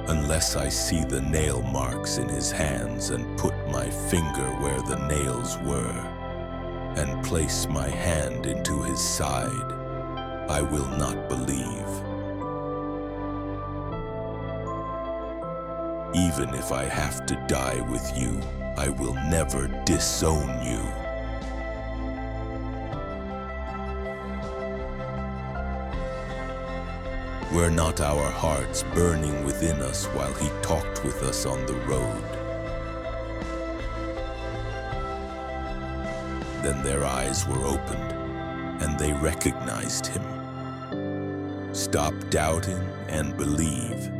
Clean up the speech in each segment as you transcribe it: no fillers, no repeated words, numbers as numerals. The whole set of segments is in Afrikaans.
unless I see the nail marks in his hands and put my finger where the nails were, and place my hand into his side, I will not believe. Even if I have to die with you, I will never disown you. Were not our hearts burning within us while he talked with us on the road? Then their eyes were opened, and they recognized him. Stop doubting and believe.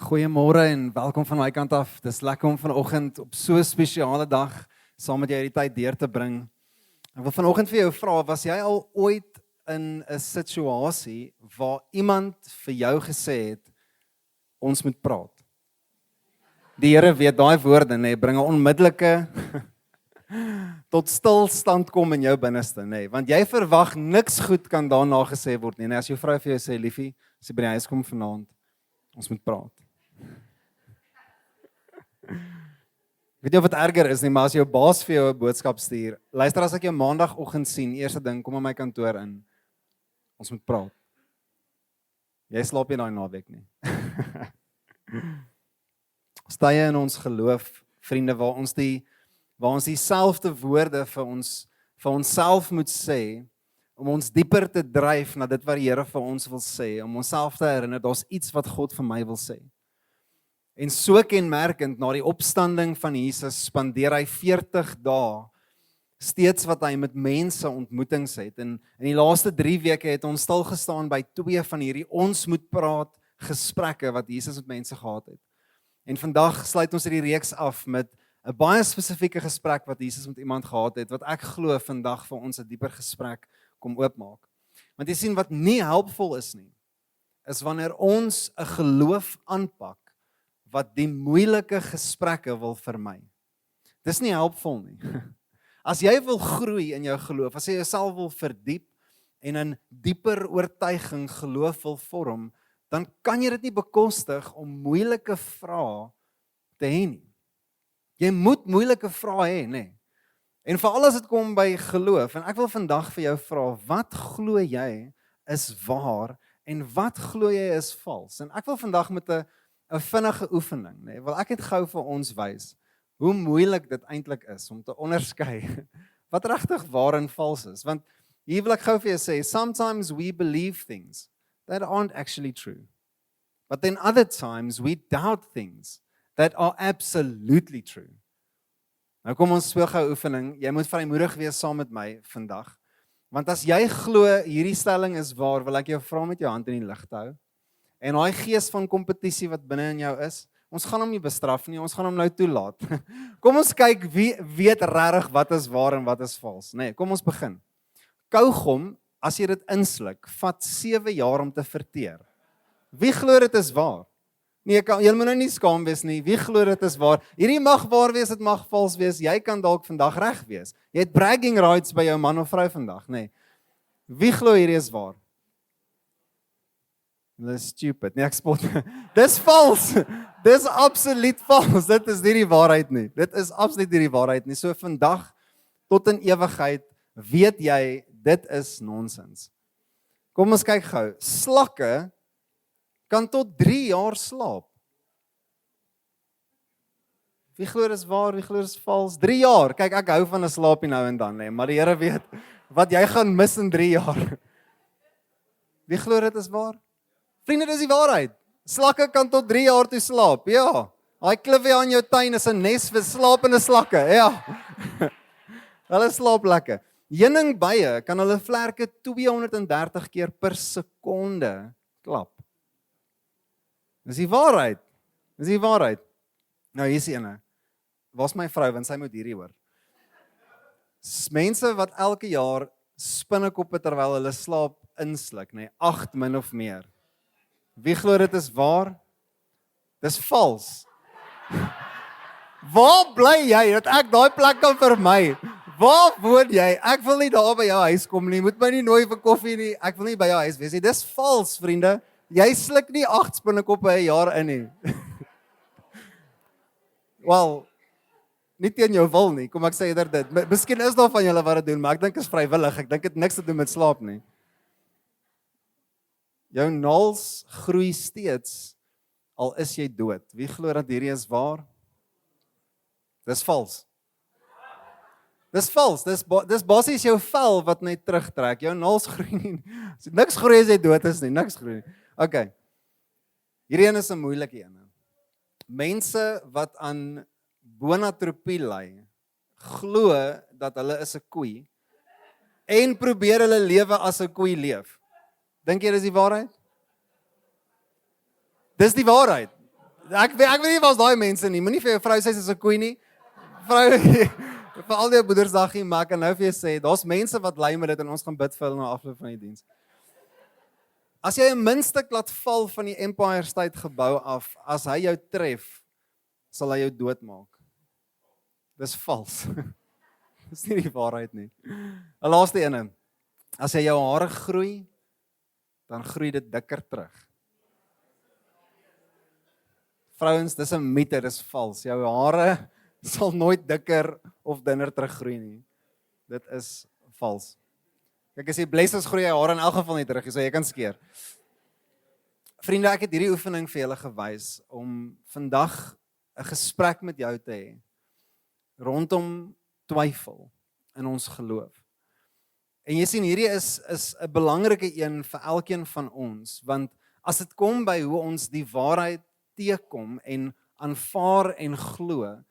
Goeiemôre en welkom van my kant af. Dis lekker om vanoggend op so 'n spesiale dag saam met jou hierdie tyd deur te bring. Ek wil vanoggend vir jou vra, was jy al ooit in 'n situasie waar iemand vir jou gesê het, ons moet praat? Die Here weet daai woorde, nê, bring 'n onmiddellike tot stilstand kom in jou binneste, nê, want jy verwag niks goed kan daarna gesê word nie. As jou vrou vir jou sê, liefie, as jy by die huis kom vanaand, ons moet praat. Weet jy of wat erger is nie, maar as jou baas vir jou 'n boodskap stuur, luister, as ek jou maandagoggend sien, eerste ding, kom in my kantoor in, ons moet praat. Jy slaap nie daai naweek nie. Stye in ons geloof, vriende, waar ons dieselfde woorde vir onsself moet sê, om ons dieper te dryf na dit wat die Here vir ons wil sê, om onsself te herinner, daar's iets wat God vir my wil sê. En so kenmerkend, na die opstanding van Jesus, spandeer hy 40 dae, steeds wat hy met mense ontmoetings het. En in die laaste 3 weke het ons stil gestaan by 2 van hierdie ons moet praat gesprekke wat Jesus met mense gehad het. En vandag sluit ons hierdie reeks af met 'n baie spesifieke gesprek wat Jesus met iemand gehad het, wat ek glo vandag vir ons 'n dieper gesprek kom oopmaak. Want jy sien, wat nie helpvol is nie, is wanneer ons 'n geloof aanpak wat die moeilike gesprekke wil vermy. Dis nie helpvol nie. As jy wil groei in jou geloof, as jy jouself wil verdiep en in dieper oortuiging geloof wil vorm, dan kan jy dit nie bekostig om moeilike vrae te hê nie. Jy moet moeilike vrae hê, nê? En veral as dit kom by geloof, en ek wil vandag vir jou vra, wat glo jy is waar en wat glo jy is vals? En ek wil vandag met 'n vinnige oefening, nê, wil ek dit gou vir ons wys, hoe moeilik dit eintlik is om te onderskei wat regtig waar en vals is. Want hier wil ek gou vir jou sê, sometimes we believe things that aren't actually true. But then other times we doubt things that are absolutely true. Nou kom ons speel gou oefening. Jy moet vrymoedig wees saam met my vandag. Want as jy glo hierdie stelling is waar, wil ek jou vra met jou hand in die lug te hou. En daai gees van kompetisie wat binne in jou is, ons gaan hom nie bestraf nie, ons gaan hom nou toelaat. Kom ons kyk wie weet regtig wat is waar en wat is vals. Nee, kom ons begin. Kaugom, as jy dit insluk, vat 7 jaar om te verteer. Wie glo dit is waar? Nee, jy moet nou nie skaam wees nie. Wie glo dit is waar? Hierdie mag waar wees, dit mag vals wees. Jy kan dalk vandag reg wees. Jy het bragging rights by jou man of vrou vandag, nee. Wie glo hierdie is waar? Dis stupid. Nee, ek spot. Dis vals. Dis absoluut vals. Dit is nie die waarheid nie. Dit is absoluut nie die waarheid nie. So vandag tot in ewigheid weet jy dit is nonsens. Kom ons kyk gou. Slakke kan tot 3 jaar slaap. Wie glo dit is waar, wie glo dit is vals? 3 jaar. Kyk, ek hou van 'n slaapie nou en dan, maar die Here weet wat jy gaan mis in 3 jaar. Wie glo dit is waar? Vriende, dis die waarheid. Slakke kan tot 3 jaar toe slaap. Ja. Daai klifie aan jou tuin is 'n nes vir slapende slakke. Ja. Hulle slaap lekker. Heuningbye kan hulle vlerke 230 keer per sekonde klap. Dis die waarheid. Dis die waarheid. Nou hier is ene. Waar's my vrou, want sy moet hierdie hoor. Mense wat elke jaar spinnekoppe terwyl hulle slaap insluk, 8 min of meer. Wie glo dit is waar? Dis vals. Waar bly jy dat ek daai plek kan vermy? Waar woon jy? Ek wil nie daar by jou huis kom nie. Moet my nie nooi vir koffie nie. Ek wil nie by jou huis wees nie. Dis vals, vriende. Jy sluk nie 8 spinnekoppe 'n jaar in nie. Wel, nie teen jou wil nie. Kom ek sê eerder dit. Miskien is daar van julle wat dit doen, maar ek dink is vrywillig. Ek dink dit niks te doen met slaap nie. Jou naels groei steeds al is jy dood. Wie glo dat hierdie is waar? Dis vals. Dis vals. Dis basies jou vel wat net terugtrek. Jou naels groei nie. Niks groei as jy dood is nie. Niks groei nie. Okay. Hierdie een is 'n moeilike een. Mense wat aan bonatropie ly, glo dat hulle is 'n koei en probeer hulle lewe as 'n koei leef. Dink jy dis die waarheid? Dis die waarheid. Ek weet nie was daai mense nie. Moenie vir jou vrou sê sy's 'n koei nie. Vrou vir al die Moedersdag nie, maar ek kan nou vir jou sê, daar's mense wat ly met dit en ons gaan bid vir hulle na afloop van die diens. As jy 'n muntstuk laat val van die Empire State gebou af, as hy jou tref, sal hy jou doodmaak. Dis vals. Dis nie die waarheid nie. 'n Laaste ene. As jy jou hare groei, dan groei dit dikker terug. Vrouens, dis 'n mite, dis vals. Jou hare sal nooit dikker of dunner teruggroei nie. Dit is vals. Kyk, as jy bles is, groei jy hare in elk geval nie terug, so jy kan skeer. Vriende, ek het hierdie oefening vir julle gewys om vandag 'n gesprek met jou te hê rondom twyfel in ons geloof. En jy sien, hierdie is 'n belangrike een vir elkeen van ons, want as dit kom by hoe ons die waarheid teekom en aanvaar en glo,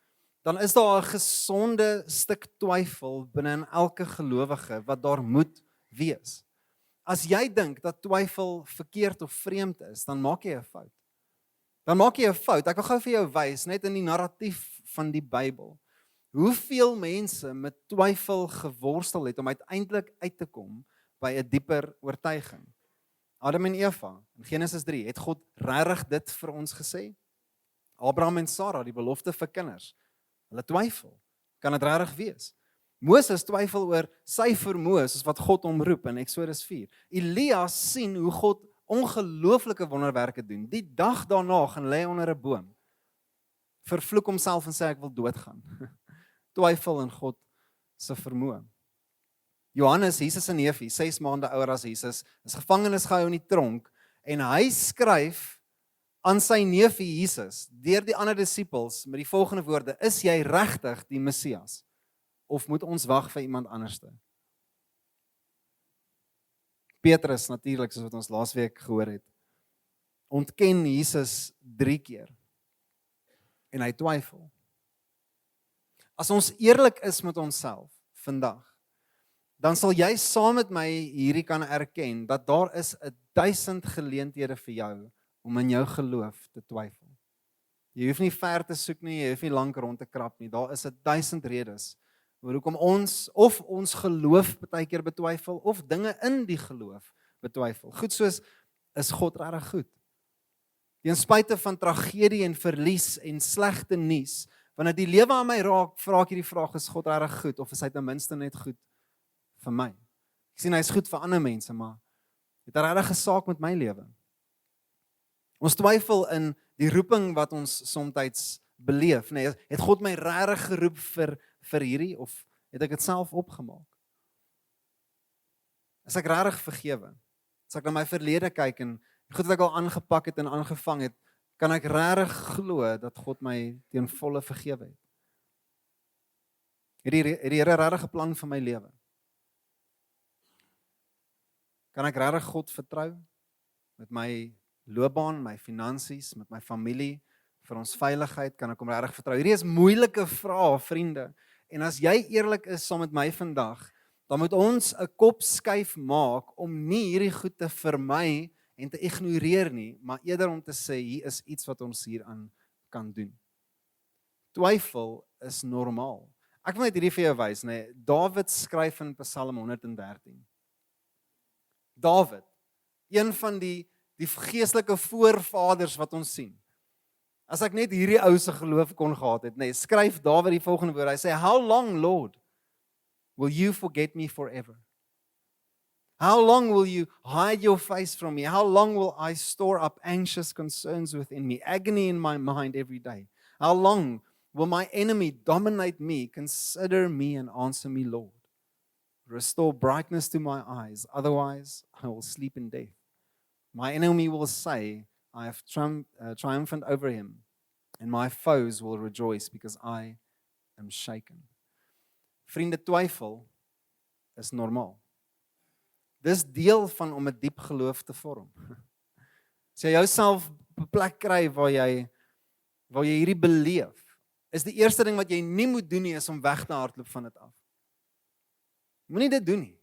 dan is daar 'n gesonde stuk twyfel binne in elke gelowige wat daar moet wees. As jy dink dat twyfel verkeerd of vreemd is, dan maak jy 'n fout. Dan maak jy 'n fout. Ek wil gou vir jou wys, net in die narratief van die Bybel, hoeveel mense met twyfel geworstel het om uiteindelik uit te kom by 'n dieper oortuiging. Adam en Eva, in Genesis 3, het God regtig dit vir ons gesê? Abraham en Sara, die belofte vir kinders, hulle twyfel. Kan dit regtig wees? Moses twyfel oor sy vermoë soos wat God hom roep in Eksodus 4. Elia sien hoe God ongelooflike wonderwerke doen. Die dag daarna gaan lê onder 'n boom. Vervloek homself en sê ek wil doodgaan. Twyfel in God se vermoë. Johannes, Jesus se neefie, 6 maande ouer as Jesus, is gevangenes gehou in die tronk en hy skryf aan sy neefie Jesus deur die ander disippels met die volgende woorde: is jy regtig die Messias of moet ons wag vir iemand anderste? Petrus natuurlik, soos wat ons laasweek gehoor het, ontken Jesus 3 keer en hy twyfel. As ons eerlik is met onsself vandag, dan sal jy saam met my hierdie kan erken dat daar is 1000 geleenthede vir jou om in jou geloof te twyfel. Jy hoef nie ver te soek nie, jy hoef nie lank rond te krap nie. Daar is 1000 redes hoekom ons of ons geloof baie keer betwyfel of dinge in die geloof betwyfel. Goed soos, is God regtig goed? Ten spyte van tragedie en verlies en slegte nuus, wanneer die lewe aan my raak, vra ek hierdie vraag: is God regtig goed of is hy ten minste net goed vir my? Ek sien hy is goed vir ander mense, maar het hy regtig 'n saak met my lewe? Ons twyfel in die roeping wat ons soms beleef. Nee, het God my regtig geroep vir hierdie of het ek dit self opgemaak? Is ek regtig vergewe? As ek na my verlede kyk en goed wat ek al aangepak het en aangevang het, kan ek regtig glo dat God my teen volle vergewe het? Het die Here regtig 'n plan vir my lewe? Kan ek regtig God vertrou met my loopbaan, my finansies, met my familie, vir ons veiligheid? Kan ek hom regtig vertrou? Hierdie is moeilike vrae, vriende. En as jy eerlik is saam met my vandag, dan moet ons 'n kop skuif maak om nie hierdie goed te vermy en te ignoreer nie, maar eerder om te sê, hier is iets wat ons hieraan kan doen. Twyfel is normaal. Ek wil net hierdie vir jou wys, nee. Dawid skryf in Psalm 113. Dawid, een van die geestelike voorvaders wat ons sien. As ek net hierdie ou se geloof kon gehad het, nee, skryf Dawid die volgende woorde. Hy sê, "How long, Lord? will you forget me forever? How long will you hide your face from me? How long will I store up anxious concerns within me, agony in my mind every day? How long will my enemy dominate me? Consider me and answer me, Lord. Restore brightness to my eyes, otherwise I will sleep in death. My enemy will say, I have triumphed over him, and my foes will rejoice because I am shaken. Vriende, twyfel is normaal. Dis deel van om 'n diep geloof te vorm. As jy jouself op 'n plek kry waar jy hierdie beleef, is die eerste ding wat jy nie moet doen nie is om weg te hardloop van dit af. Moenie dit doen nie.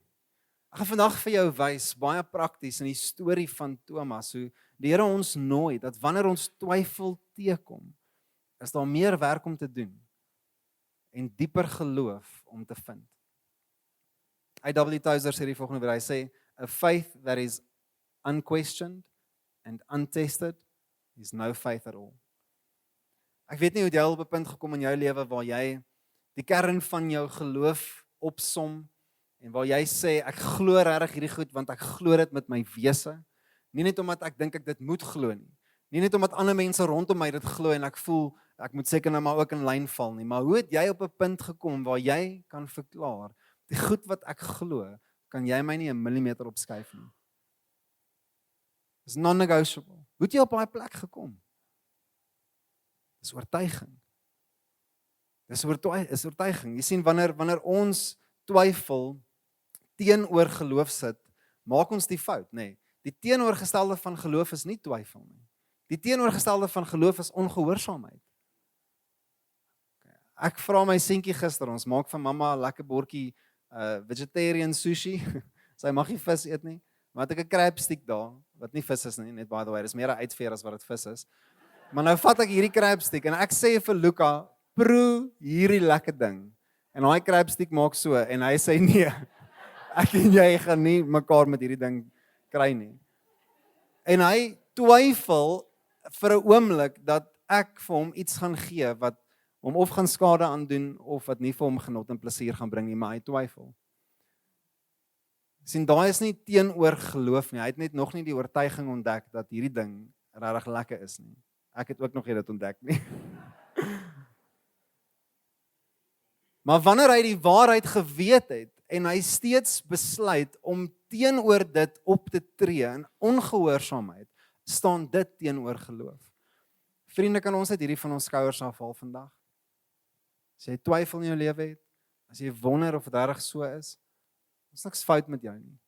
Ek gaan vandag vir jou wys, baie prakties in die storie van Thomas, hoe die Here ons nooi, dat wanneer ons twyfel teekom, is daar meer werk om te doen, en dieper geloof om te vind. A.W. Tozer sê die volgende woord, hy sê, a faith that is unquestioned and untested is no faith at all. Ek weet nie hoe jy al op 'n punt gekom in jou lewe waar jy die kern van jou geloof opsom, en waar jy sê, ek glo regtig hierdie goed, want ek glo dit met my wese, nie net omdat ek dink ek dit moet glo nie, nie net omdat ander mense rondom my dit glo, en ek voel, ek moet seker nou maar ook in lyn val nie, maar hoe het jy op 'n punt gekom, waar jy kan verklaar, die goed wat ek glo, kan jy my nie 'n millimeter opskuif nie. It's non-negotiable. Hoe het jy op daai plek gekom? Dis oortuiging. Dis oortuiging. Jy sien, wanneer ons twyfel teenoor geloof sit, maak ons die fout, nê. Die teenoorgestelde van geloof is nie twyfel nie. Die teenoorgestelde van geloof is ongehoorsaamheid. Ek vra my seentjie gister, ons maak vir mamma 'n lekker bordjie vegetarian sushi. Sy mag nie vis eet nie, maar het ek 'n crabstick daar, wat nie vis is nie, net by the way, dis meer 'n uitveer as wat dit vis is. Maar nou vat ek hierdie crabstick en ek sê vir Luca, proe hierdie lekker ding. En hy crabstick maak so, en hy sê nee, ek en jy gaan nie mekaar met hierdie ding kry nie. En hy twyfel vir 'n oomblik dat ek vir hom iets gaan gee wat hom of gaan skade aandoen of wat nie vir hom genot en plesier gaan bring nie, maar hy twyfel. Sien, daai is nie teenoor geloof nie. Hy het net nog nie die oortuiging ontdek dat hierdie ding regtig lekker is nie. Ek het ook nog nie dit ontdek nie. Maar wanneer hy die waarheid geweet het en hy steeds besluit om teenoor dit op te tree in ongehoorsaamheid, staan dit teenoor geloof. Vriende, kan ons uit hierdie van ons skouers afhaal vandag? As jy twyfel in jou lewe het, as jy wonder of dit reg so is niks fout met jou nie.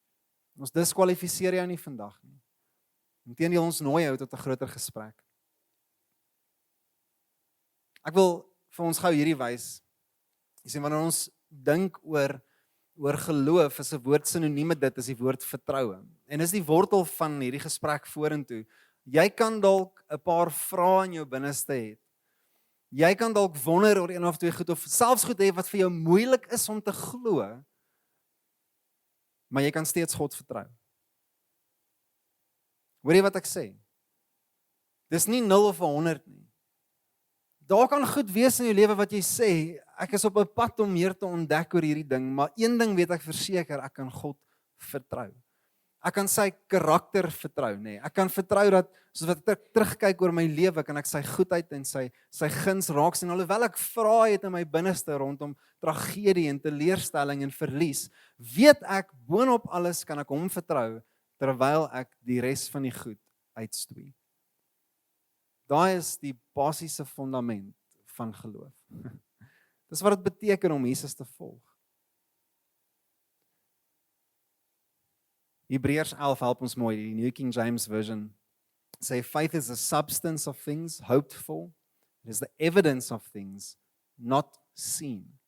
Ons diskwalifiseer jou nie vandag nie. Inteendeel, ons nooi jou tot 'n groter gesprek. Ek wil vir ons gou hierdie wys. Jy sien, wanneer ons dink oor geloof, is 'n woord sinoniem met dit, is die woord vertroue. En dis die wortel van hierdie gesprek vorentoe. Jy kan dalk 'n paar vrae in jou binneste hê. Jy kan dalk wonder oor een of twee goed, of selfs goed hê wat vir jou moeilik is om te glo, maar jy kan steeds God vertrou. Hoor jy wat ek sê? Dis nie 0 of 100 nie. Daar kan goed wees in jou lewe wat jy sê, ek is op 'n pad om meer te ontdek oor hierdie ding, maar een ding weet ek verseker, ek kan God vertrou. Ek kan sy karakter vertrou, nê. Ek kan vertrou dat, soos wat ek terugkyk oor my lewe, kan ek sy goedheid en sy guns raak sien, alhoewel ek vrae het in my binneste rondom tragedie en teleurstelling en verlies, weet ek, boonop alles kan ek hom vertrou, terwyl ek die res van die goed uitstoei. Daai is die basiese fundament van geloof. Dis wat dit beteken om Jesus te volg. Hebreërs 11 help ons mooi, die New King James Version sê, faith is the substance of things hoped for, it is the evidence of things not seen.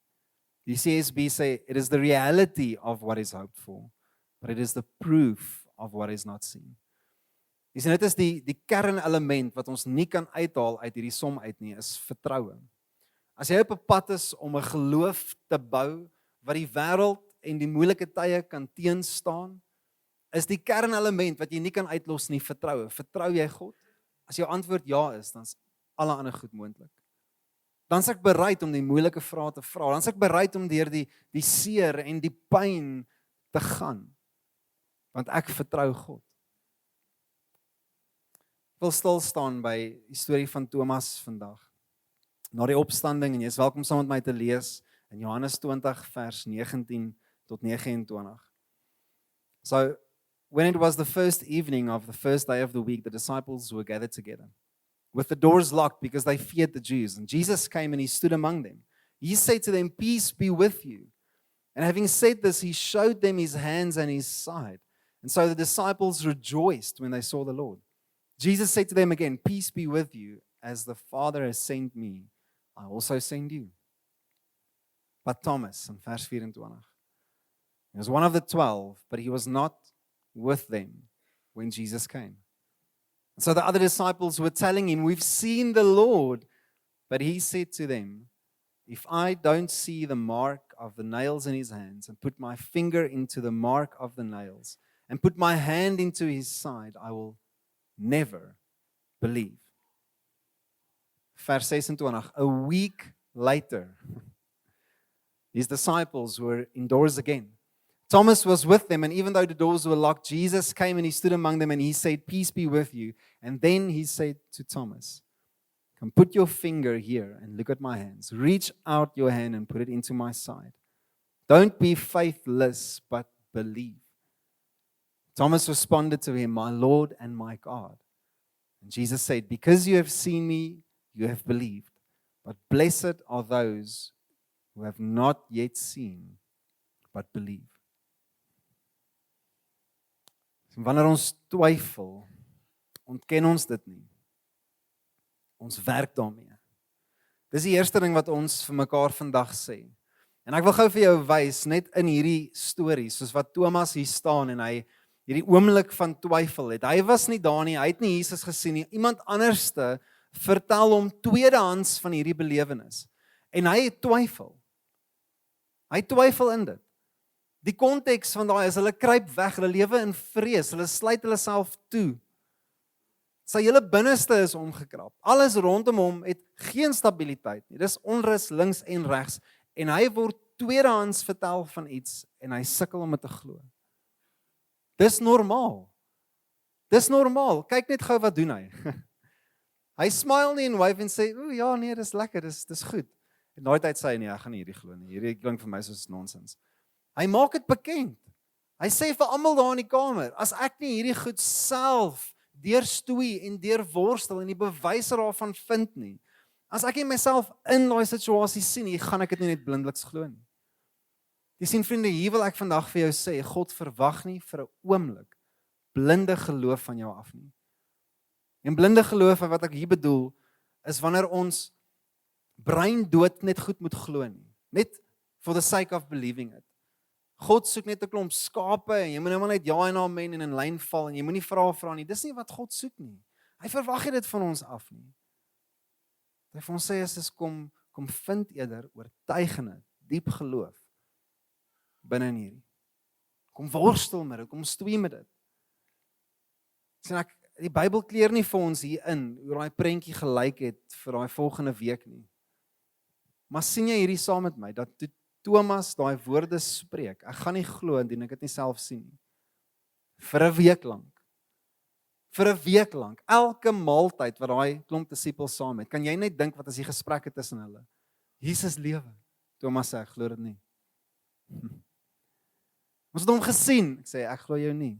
Die CSB sê, it is the reality of what is hoped for, but it is the proof of what is not seen. Jy sien, dit is die kernelement wat ons nie kan uithaal uit hierdie som uit nie, is vertroue. As jy op 'n pad is om 'n geloof te bou, wat die wêreld en die moeilike tye kan teenstaan, is die kernelement wat jy nie kan uitlos nie, vertroue. Vertrou jy God? As jou antwoord ja is, dan is alle ander goed moontlik. Dan is ek bereid om die moeilike vrae te vra. Dan is ek bereid om deur die seer en die pyn te gaan. Want ek vertrou God. Ek wil stil staan by die storie van Thomas vandag. Na die opstanding, en jy is welkom saam met my te lees in Johannes 20 vers 19 tot 29. So, when it was the first evening of the first day of the week, the disciples were gathered together, with the doors locked because they feared the Jews. And Jesus came and he stood among them. He said to them, "Peace be with you." And having said this, he showed them his hands and his side. And so the disciples rejoiced when they saw the Lord. Jesus said to them again, "Peace be with you. As the Father has sent me, I also send you." But Thomas, in vers 24, he was one of the 12, but he was not with them when Jesus came. So the other disciples were telling him, "We've seen the Lord." But he said to them, "If I don't see the mark of the nails in his hands, and put my finger into the mark of the nails, and put my hand into his side, I will never believe." Vers 26, a week later, his disciples were indoors again. Thomas was with them, and even though the doors were locked, Jesus came and he stood among them and he said, "Peace be with you." And then he said to Thomas, "Come, put your finger here and look at my hands. Reach out your hand and put it into my side. Don't be faithless, but believe." Thomas responded to him, "My Lord and my God." And Jesus said, "Because you have seen me, you have believed. But blessed are those who have not yet seen, but believe." Wanneer ons twyfel, ontken ons dit nie. Ons werk daarmee. Dis die eerste ding wat ons vir mekaar vandag sê. En ek wil gou vir jou wys, net in hierdie storie, soos wat Thomas hier staan en hy hierdie oomblik van twyfel het. Hy was nie daar nie, hy het nie Jesus gesien nie. Iemand anderste vertel hom tweedehands van hierdie belewenis. En hy het twyfel. Hy twyfel in dit. Die konteks van daai is, hulle kruip weg, hulle lewe in vrees, hulle sluit hulle self toe. Sy hele binneste is omgekrap. Alles rondom hom het geen stabiliteit nie. Dis onrus links en regs. En hy word tweedehands vertel van iets, en hy sukkel om dit te glo. Dis normaal. Dis normaal. Kyk net gou wat doen hy. Hy smile nie en wave en sê, "O ja, nee, dis lekker, dis goed." En daai tyd sê hy, "Nee, ek gaan nie hierdie glo nie. Hierdie klink vir my soos nonsens." Hy maak dit bekend. Hy sê vir almal daar in die kamer, as ek nie hierdie goed self deurstoei en deurworstel en die bewyse daarvan vind nie, as ek nie myself in daai situasie sien nie, gaan ek dit nie net blindeliks glo nie. Jy sien vriende, hier wil ek vandag vir jou sê, God verwag nie vir 'n oomblik blinde geloof van jou af nie. En blinde geloof, wat ek hier bedoel, is wanneer ons brein dood net goed moet glo nie. Net for the sake of believing it. God soek net 'n klomp skape en jy moet net maar net ja en amen en in lyn val en jy moenie vra nie. Dis nie wat God soek nie. Hy verwag nie dit van ons af nie. Hy vir ons sê as kom vind eerder oortuigende, diep geloof binne in hierdie. Kom worstel met dit, kom stoei met dit. Sien die Bybel kleer nie vir ons hier in hoe daai prentjie gelyk het vir daai volgende week nie. Maar sien jy hierdie saam met my dat Thomas daai woorde spreek. Ek gaan nie glo indien ek dit nie self sien nie. Vir 'n week lank. Vir 'n week lank. Elke maaltyd wat daai klomp disippels saam het, kan jy net dink wat is die gesprekke tussen hulle? Jesus lewe. Thomas sê ek glo dit nie. Ons het hom gesien. Ek sê ek glo jou nie.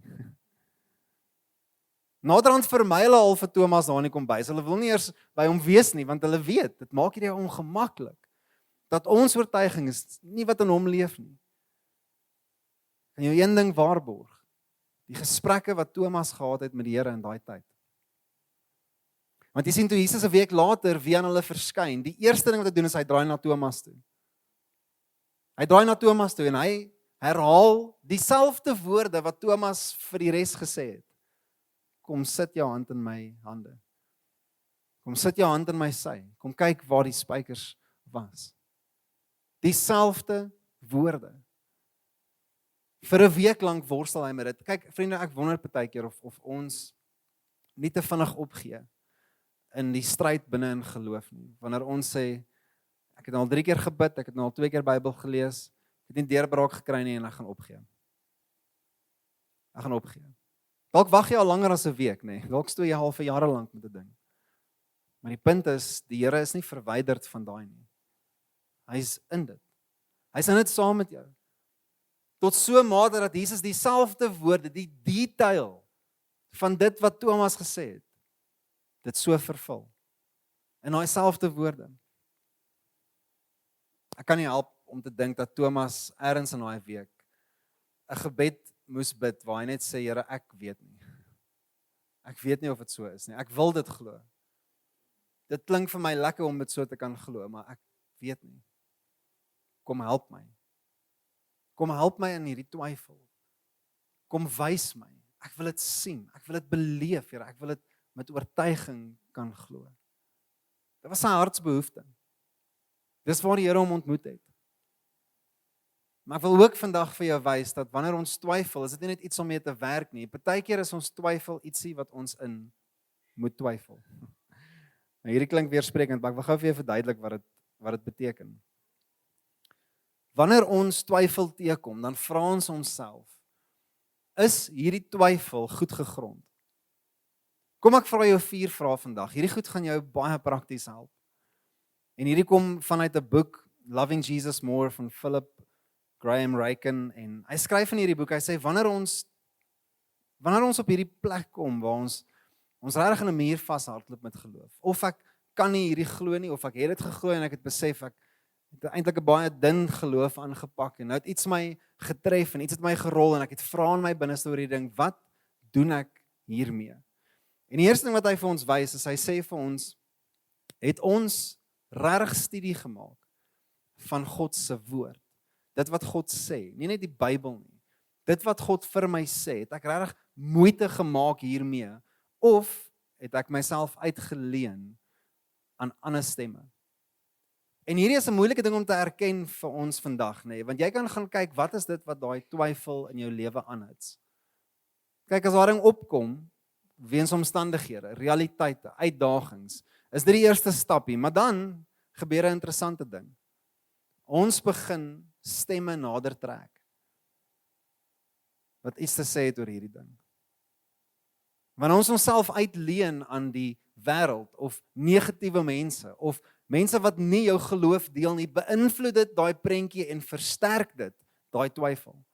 Naderhand vermy hulle al vir Thomas daar in die kombuis. Hulle wil nie eers by hom wees nie, want hulle weet, dit maak hierdie ongemaklik. Dat ons oortuiging is nie wat in hom leef nie. En jou een ding waarborg, die gesprekke wat Thomas gehad het met die Here in daai tyd. Want jy sien toe Jesus 'n week later weer aan hulle verskyn, die eerste ding wat hy doen is hy draai na Thomas toe. Hy draai na Thomas toe en hy herhaal dieselfde woorde wat Thomas vir die res gesê het. Kom sit jou hand in my hande. Kom sit jou hand in my sy. Kom kyk waar die spykers was. Dieselfde woorde. Vir 'n week lank worstel hy met dit. Kyk vriende, ek wonder partykeer of ons nie te vinnig opgee in die stryd binne in geloof nie. Wanneer ons sê, Ek het nou al 3 keer gebid, ek het nou al 2 keer Bybel gelees, ek het nie deurbraak gekry nie en ek gaan opgee. Ek gaan opgee. Dalk wag jy al langer as 'n week, nê? Dalk stoei jy al vir jare lank met 'n ding. Maar die punt is, die Here is nie verwyderd van daai nie. Hy's in dit. Hy's in dit saam met jou. Tot so 'n mate dat Jesus dieselfde woorde, die detail van dit wat Thomas gesê het, dit so vervul. In daai selfde woorde. Ek kan nie help om te dink dat Thomas ergens in daai week 'n gebed moes bid waar hy net sê, Here, ek weet nie. Ek weet nie of dit so is nie. Ek wil dit glo. Dit klink vir my lekker om dit so te kan glo, maar ek weet nie. Kom help my. Kom help my in hierdie twyfel. Kom wys my. Ek wil dit sien. Ek wil dit beleef, Here. Ek wil dit met oortuiging kan glo. Dit was sy hartsbehoefte. Dis waar die Here hom ontmoet het. Maar ek wil ook vandag vir jou wys dat wanneer ons twyfel, is dit nie net iets om mee te werk nie. Partykeer is ons twyfel ietsie wat ons in moet twyfel. Nou hierdie klink weersprekend, maar ek wil gou vir jou verduidelik wat dit beteken. Wanneer ons twyfel teekom, dan vra ons onsself, is hierdie twyfel goed gegrond? Kom ek vra jou 4 vrae vandag. Hierdie goed gaan jou baie prakties help. En hierdie kom vanuit 'n boek, Loving Jesus More, van Philip Graham Ryken, en hy skryf in hierdie boek, hy sê, wanneer ons op hierdie plek kom, waar ons regtig in 'n muur vashardloop met geloof, of ek kan nie hierdie glo nie, of ek het dit geglo en ek het besef, ek het eintlik 'n baie dun geloof aangepak, en nou het iets my getref, en iets het my gerol, en ek het vra in my binneste oor hierdie ding, wat doen ek hiermee? En die eerste ding wat hy vir ons wys, is hy sê vir ons, het ons regtig studie gemaak van God se woord. Dit wat God sê, nie net die Bybel nie. Dit wat God vir my sê, het ek regtig moeite gemaak hiermee, of het ek myself uitgeleen aan ander stemme? En hierdie is 'n moeilike ding om te erken vir ons vandag, nê, want jy kan gaan kyk, wat is dit wat daai twyfel in jou lewe aanhits? Kyk, as daar 'n ding opkom, weens omstandighede, realiteite, uitdagings, is dit die eerste stapie, maar dan gebeur 'n interessante ding. Ons begin stemme nader trek, wat iets te sê het oor hierdie ding. Wanneer ons onsself uitleen aan die wêreld, of negatiewe mense, of mense wat nie jou geloof deel nie, beïnvloed dit daai prentjie en versterk dit, daai twyfel.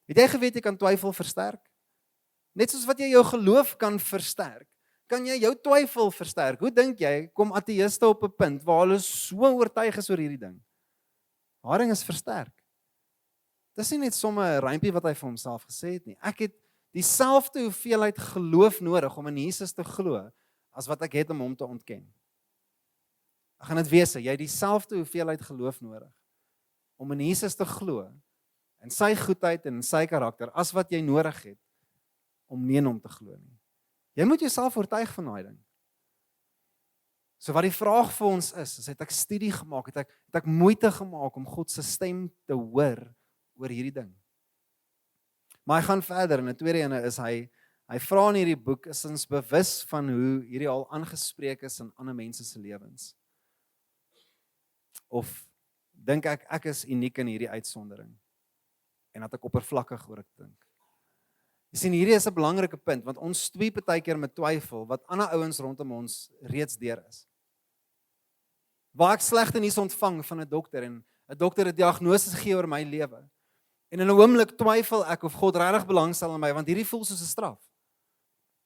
Het jy geweet jy kan twyfel versterk? Net soos wat jy jou geloof kan versterk, kan jy jou twyfel versterk. Hoe dink jy, kom ateïste op 'n punt waar hulle so oortuig is oor hierdie ding? Haar ding is versterk. Dis nie net sommer 'n rympie wat hy vir homself gesê het nie. Ek het dieselfde hoeveelheid geloof nodig om in Jesus te glo, as wat ek het om hom te ontken. Ek gaan dit wees, jy het dieselfde hoeveelheid geloof nodig om in Jesus te glo, in sy goedheid en in sy karakter, as wat jy nodig het om nie in hom te glo nie. Jy moet jouself oortuig van daai ding. So wat die vraag vir ons is het ek studie gemaak, het ek moeite gemaak om God se stem te hoor oor hierdie ding. Maar hy gaan verder, en 'n tweede ene is hy vra in hierdie boek, is ons bewus van hoe hierdie al aangespreek is in ander mense se lewens. Of dink ek is uniek in hierdie uitsondering, en dat ek oppervlakkig oor dit dink. Jy sien, hierdie is 'n belangrike punt, want ons stoei partykeer met twyfel, wat ander ouens rondom ons reeds deur is. Waar ek slegte nuus ontvang van 'n dokter, en 'n dokter het diagnose gegee oor my lewe, en in 'n oomblik twyfel ek of God regtig belangstel in my, want hierdie voel soos 'n straf.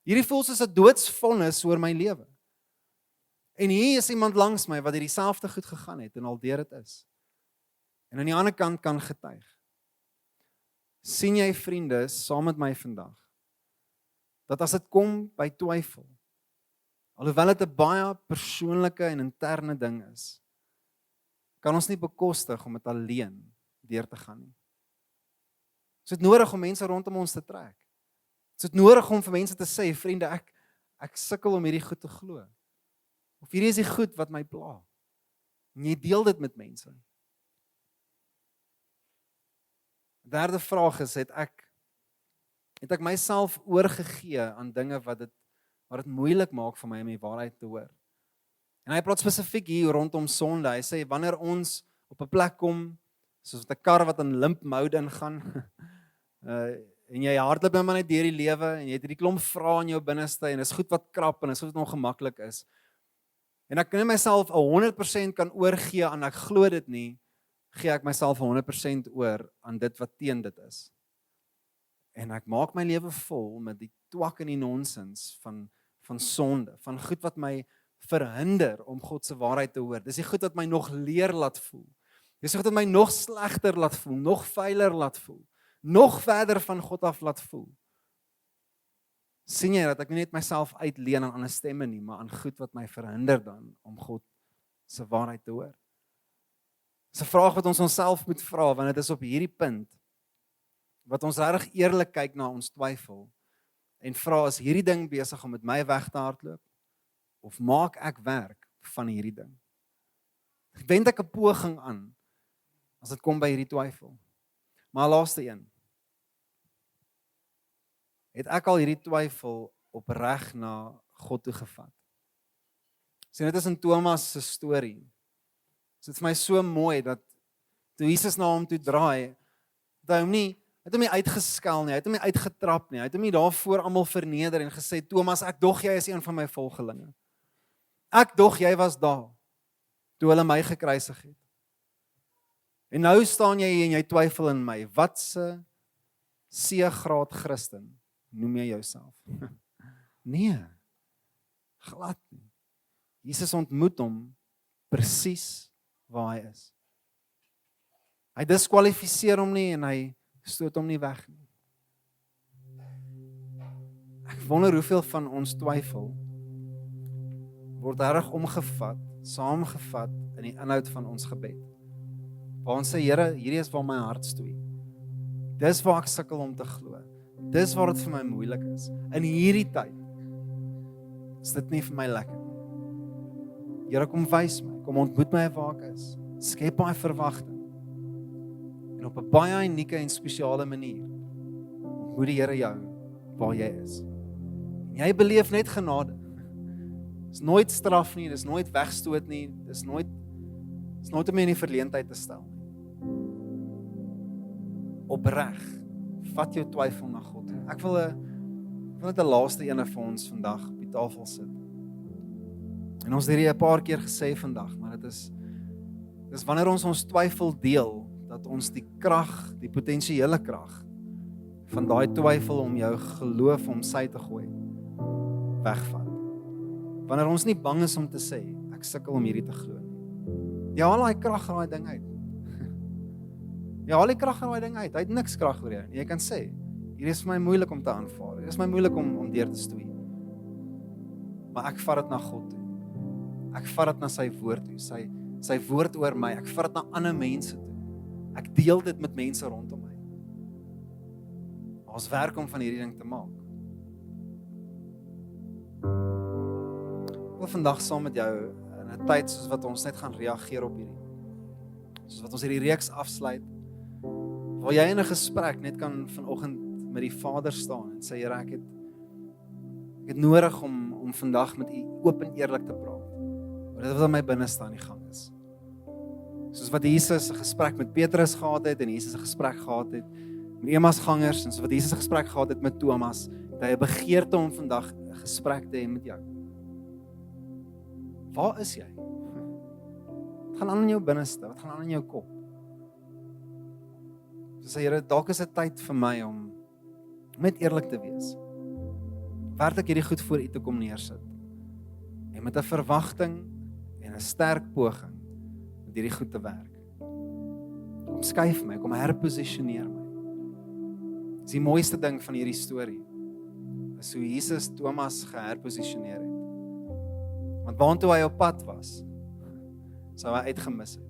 Hierdie voel soos 'n doodsvonnis oor my lewe. En hier is iemand langs my wat hierdie selfde goed gegaan het en al deur dit is. En aan die ander kant kan getuig. Sien jy, vriende, saam met my vandag, dat as dit kom by twyfel, alhoewel dit 'n baie persoonlike en interne ding is, kan ons nie bekostig om dit alleen deur te gaan nie. Is dit nodig om mense rondom ons te trek? Is dit nodig om vir mense te sê, vriende, ek sukkel om hierdie goed te glo. Of hierdie is die goed wat my pla. En jy deel dit met mense. Derde vraag is, het ek myself oorgegee aan dinge wat dit moeilik maak vir my om die waarheid te hoor? En hy praat spesifiek hier rondom sonde. Hy sê wanneer ons op 'n plek kom, soos 'n kar wat in limp mode ingaan, en jy hardloop net maar net deur die lewe en jy het hierdie klomp vrae in jou binneste en is goed wat krap en is goed wat ongemaklik is. En ek kan myself 100% kan oorgee aan ek glo dit nie, gee ek myself 100% oor aan dit wat teen dit is. En ek maak my lewe vol met die twak en die nonsens van sonde, van goed wat my verhinder om God se waarheid te hoor. Dis die goed wat my nog leer laat voel. Dis die goed wat my nog slegter laat voel, nog vuiler laat voel, nog verder van God af laat voel. Sien jy dat ek nie net myself uitleen aan ander stemme nie, maar aan goed wat my verhinder dan om God se waarheid te hoor. Dis 'n vraag wat ons onsself moet vra, want dit is op hierdie punt wat ons regtig eerlik kyk na ons twyfel en vra, is hierdie ding besig om met my weg te hardloop of maak ek werk van hierdie ding? Wend ek 'n poging aan as dit kom by hierdie twyfel? Maar laaste een. Het ek al hierdie twyfel opreg na God toe gevat? Sien, dit is in Thomas se storie. Dit is vir my so mooi dat toe Jesus na hom toe draai, dat hy hom nie uitgeskel nie, hy het hom nie uitgetrap nie, hy het hom nie daarvoor almal verneder en gesê, Thomas, ek dog jy is een van my volgelinge. Ek dog jy was daar, toe hulle my gekruisig het. En nou staan jy en jy twyfel in my, wat se C-graad Christen noem jy jouself? Nee, glad nie. Jesus ontmoet hom presies waar hy is. Hy diskwalifiseer hom nie en hy stoot hom nie weg nie. Ek wonder hoeveel van ons twyfel word reg omgevat, saamgevat in die inhoud van ons gebed. Waar ons sê, Here, hierdie is waar my hart stoei. Dis waar ek sukkel om te glo. Dis waar dit vir my moeilik is. In hierdie tyd is dit nie vir my lekker nie. Here, kom wys my, kom ontmoet my waar ek is. Skep my verwagting. En op 'n baie unieke en spesiale manier ontmoet die Here jou waar jy is. En jy beleef net genade. Dis nooit straf nie, dis nooit wegstoot nie, dis nooit om jy in die verleentheid te stel nie. Opreg, vat jou twyfel na God. Ek wil net 'n laaste ene vir ons vandag op die tafel sit. En ons het hierdie 'n paar keer gesê vandag, maar dit is wanneer ons twyfel deel, dat ons die krag, die potensiële krag van daai twyfel om jou geloof om sy te gooi, wegvat. Wanneer ons nie bang is om te sê, ek sukkel om hierdie te glo nie. Jy haal daai krag uit daai ding uit. Jy haal die krag uit daai ding uit. Hy het niks krag oor jou nie. Jy kan sê, hierdie is vir my moeilik om te aanvaar. Hierdie is my moeilik om deur te stoei. Maar ek vat dit na God toe. Ek vat dit na sy woord toe. Sy woord oor my. Ek vat dit na ander mense toe. Ek deel dit met mense rondom my. Ons werk om van hierdie ding te maak. Ek wil vandag saam met jou in 'n tyd soos wat ons net gaan reageer op hierdie. Soos wat ons hierdie reeks afsluit, waar jy in 'n gesprek net kan vanoggend met die Vader staan en sê, Here, ek het nodig om vandag met U oop en eerlik te praat. Oor dit wat in my binneste aan die gang is. Soos wat Jesus 'n gesprek met Petrus gehad het en Jesus 'n gesprek gehad het met Emmausgangers en soos wat Jesus 'n gesprek gehad het met Thomas, het hy 'n begeerte om vandag 'n gesprek te hê met jou. Waar is jy? Wat gaan aan in jou binneste? Wat gaan aan in jou kop? So sê Here, dalk is dit tyd vir my om net eerlik te wees. Waar ek hierdie goed voor U te kom neersit. En met 'n verwagting en 'n sterk poging met hierdie goed te werk. Kom skuif my, kom herposisioneer my. Dis die mooiste ding van hierdie storie. Is hoe Jesus Thomas geherposisioneer het. Want waantoe hy op pad was, sou hy uitgemis het.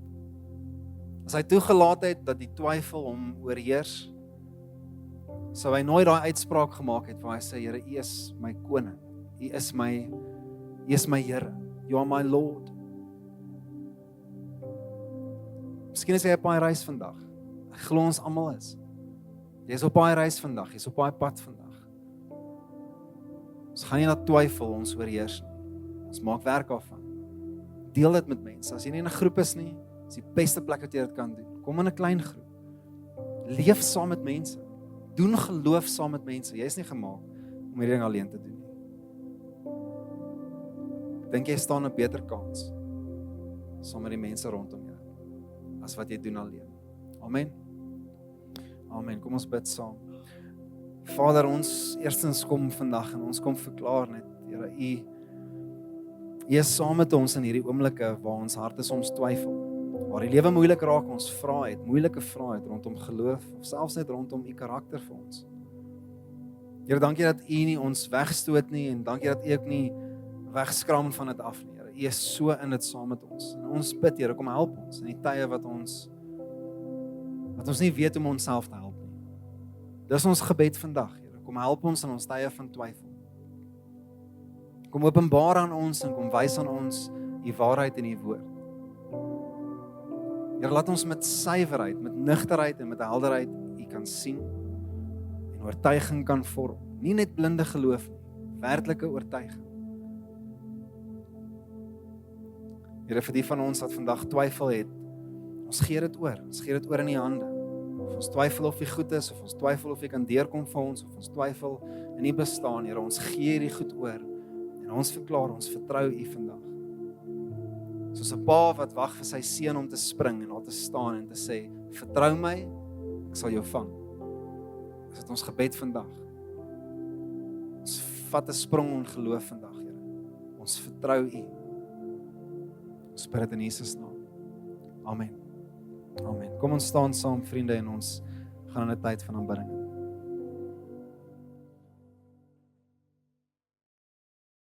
As hy toegelaat het dat die twyfel hom oorheers, sou hy nooit daai uitspraak gemaak het waar hy sê, Here, U is my koning. U is my Here. You are my Lord. Miskien is jy op daai reis vandag. Ek glo ons almal is. Jy is op daai reis vandag, jy is op daai pad vandag. Ons gaan nie laat twyfel ons oorheers nie. Ons maak werk daarvan. deel dit met mense. As jy nie in 'n groep is nie, is die beste plek wat jy dit kan doen. Kom in 'n klein groep. Leef saam met mense. Doen geloof saam met mense. Jy is nie gemaak om hierdie ding alleen te doen nie. Dink jy staan 'n beter kans saam met die mense rondom jou as wat jy doen alleen. Amen. Amen. Kom ons bid saam. Vader, ons eerstens kom vandag en ons kom verklaar net, Here, U is saam met ons in hierdie oomblikke waar ons harte soms twyfel, waar die lewe moeilik raak, ons vra het, moeilike vrae het rondom geloof, of selfs net rondom U karakter vir ons. Here, dankie dat U nie ons wegstoot nie, en dankie dat U ook nie wegskram van dit af nie, Here. U is so in dit saam met ons. En ons bid, Here, kom help ons in die tye wat ons nie weet om onsself te help nie. Dis ons gebed vandag, Here. Kom help ons in ons tye van twyfel. Kom openbaar aan ons en kom wys aan ons U waarheid in U woord. Here, laat ons met suiwerheid, met nugterheid en met helderheid U kan sien en oortuiging kan vorm. Nie net blinde geloof nie, werklike oortuiging. Here, vir die van ons wat vandag twyfel het, ons gee dit oor. Ons gee dit oor in U hande. Of ons twyfel of U goed is, of ons twyfel of U kan deurkom vir ons, of ons twyfel in U bestaan, Here, ons gee hierdie goed oor. En ons verklaar, ons vertrou U vandag. Soos 'n pa wat wag vir sy seun om te spring en daar te staan en te sê, vertrou my, ek sal jou vang. Dis dit ons gebed vandag. Ons vat 'n sprong in geloof vandag, Here. Ons vertrou U. Ons bid dit in Jesus naam. Amen. Amen. Kom ons staan saam, vriende, en ons gaan in 'n tyd van aanbidding.